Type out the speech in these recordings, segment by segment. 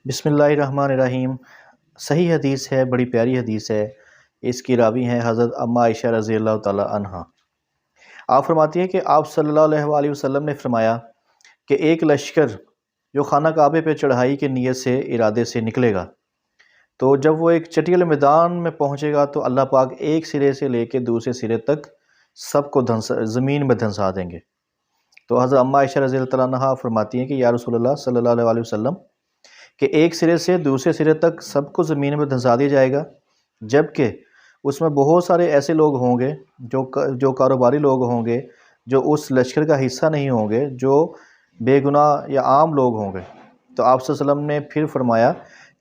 بسم اللہ الرحمن الرحیم۔ صحیح حدیث ہے، بڑی پیاری حدیث ہے۔ اس کی راوی ہیں حضرت اما عائشہ رضی اللہ تعالی عنہا۔ آپ فرماتی ہیں کہ آپ صلی اللہ علیہ وآلہ وسلم نے فرمایا کہ ایک لشکر جو خانہ کعبے پہ چڑھائی کی نیت سے ارادے سے نکلے گا، تو جب وہ ایک چٹیل میدان میں پہنچے گا تو اللہ پاک ایک سرے سے لے کے دوسرے سرے تک سب کو زمین میں دھنسا دیں گے۔ تو حضرت اما عائشہ رضی اللہ تعالیٰ عنہا فرماتی ہیں کہ یا رسول اللہ صلی اللہ علیہ وآلہ وسلم کہ ایک سرے سے دوسرے سرے تک سب کو زمین میں دھنسا دیا جائے گا، جبکہ اس میں بہت سارے ایسے لوگ ہوں گے جو کاروباری لوگ ہوں گے، جو اس لشکر کا حصہ نہیں ہوں گے، جو بے گناہ یا عام لوگ ہوں گے۔ تو آپ صلی اللہ علیہ وسلم نے پھر فرمایا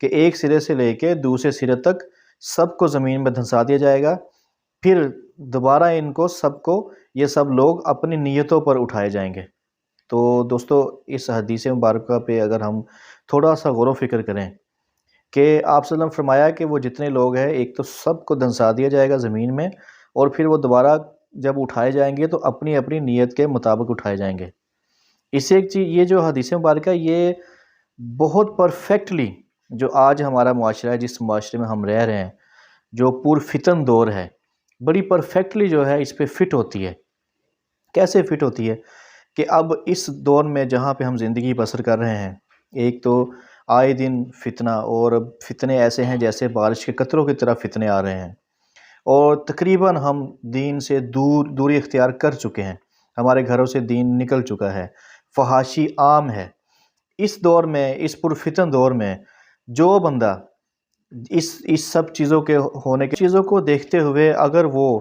کہ ایک سرے سے لے کے دوسرے سرے تک سب کو زمین میں دھنسا دیا جائے گا، پھر دوبارہ ان کو سب کو یہ سب لوگ اپنی نیتوں پر اٹھائے جائیں گے۔ تو دوستو، اس حدیث مبارکہ پہ اگر ہم تھوڑا سا غور و فکر کریں کہ آپ صلی اللہ علیہ وسلم فرمایا کہ وہ جتنے لوگ ہیں ایک تو سب کو دھنسا دیا جائے گا زمین میں، اور پھر وہ دوبارہ جب اٹھائے جائیں گے تو اپنی اپنی نیت کے مطابق اٹھائے جائیں گے۔ اس سے ایک چیز یہ جو حدیث مبارکہ یہ بہت پرفیکٹلی جو آج ہمارا معاشرہ ہے، جس معاشرے میں ہم رہ رہے ہیں، جو فتن دور ہے، بڑی پرفیکٹلی جو ہے اس پہ فٹ ہوتی ہے۔ کیسے فٹ ہوتی ہے کہ اب اس دور میں جہاں پہ ہم زندگی بسر کر رہے ہیں، ایک تو آئے دن فتنہ، اور فتنے ایسے ہیں جیسے بارش کے قطروں کی طرح فتنے آ رہے ہیں، اور تقریباً ہم دین سے دوری اختیار کر چکے ہیں، ہمارے گھروں سے دین نکل چکا ہے، فحاشی عام ہے۔ اس دور میں، اس پرفتن دور میں، جو بندہ اس سب چیزوں کے ہونے کی چیزوں کو دیکھتے ہوئے اگر وہ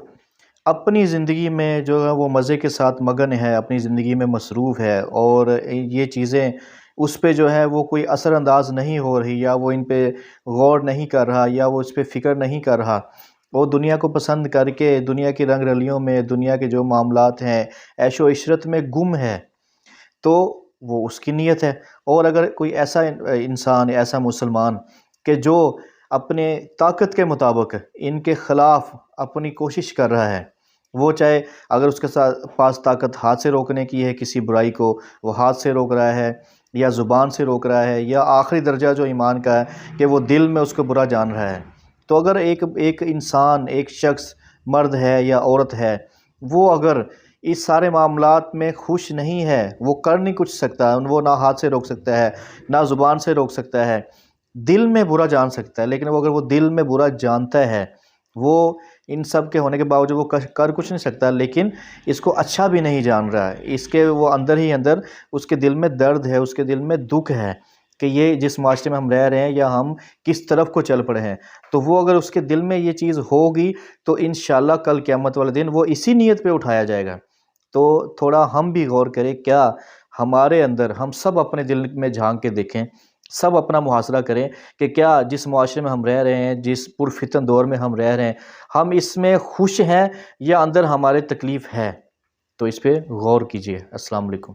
اپنی زندگی میں جو ہے وہ مزے کے ساتھ مگن ہے، اپنی زندگی میں مصروف ہے، اور یہ چیزیں اس پہ جو ہے وہ کوئی اثر انداز نہیں ہو رہی، یا وہ ان پہ غور نہیں کر رہا، یا وہ اس پہ فکر نہیں کر رہا، وہ دنیا کو پسند کر کے دنیا کی رنگ رلیوں میں، دنیا کے جو معاملات ہیں، عیش و عشرت میں گم ہے، تو وہ اس کی نیت ہے۔ اور اگر کوئی ایسا انسان، ایسا مسلمان کہ جو اپنے طاقت کے مطابق ان کے خلاف اپنی کوشش کر رہا ہے، وہ چاہے اگر اس کے پاس طاقت ہاتھ سے روکنے کی ہے کسی برائی کو، وہ ہاتھ سے روک رہا ہے، یا زبان سے روک رہا ہے، یا آخری درجہ جو ایمان کا ہے کہ وہ دل میں اس کو برا جان رہا ہے، تو اگر ایک انسان، ایک شخص، مرد ہے یا عورت ہے، وہ اگر اس سارے معاملات میں خوش نہیں ہے، وہ کر نہیں کچھ سکتا، وہ نہ ہاتھ سے روک سکتا ہے، نہ زبان سے روک سکتا ہے، دل میں برا جان سکتا ہے، لیکن اگر وہ دل میں برا جانتا ہے، وہ ان سب کے ہونے کے باوجود وہ کر کچھ نہیں سکتا، لیکن اس کو اچھا بھی نہیں جان رہا ہے، اس کے وہ اندر ہی اندر اس کے دل میں درد ہے، اس کے دل میں دکھ ہے کہ یہ جس معاشرے میں ہم رہ رہے ہیں یا ہم کس طرف کو چل پڑے ہیں، تو وہ اگر اس کے دل میں یہ چیز ہوگی تو انشاءاللہ کل قیامت والے دن وہ اسی نیت پہ اٹھایا جائے گا۔ تو تھوڑا ہم بھی غور کریں، کیا ہمارے اندر، ہم سب اپنے دل میں جھانک کے دیکھیں، سب اپنا محاسبہ کریں کہ کیا جس معاشرے میں ہم رہ رہے ہیں، جس پرفتن دور میں ہم رہ رہے ہیں، ہم اس میں خوش ہیں یا اندر ہمارے تکلیف ہے؟ تو اس پہ غور کیجیے۔ السلام علیکم۔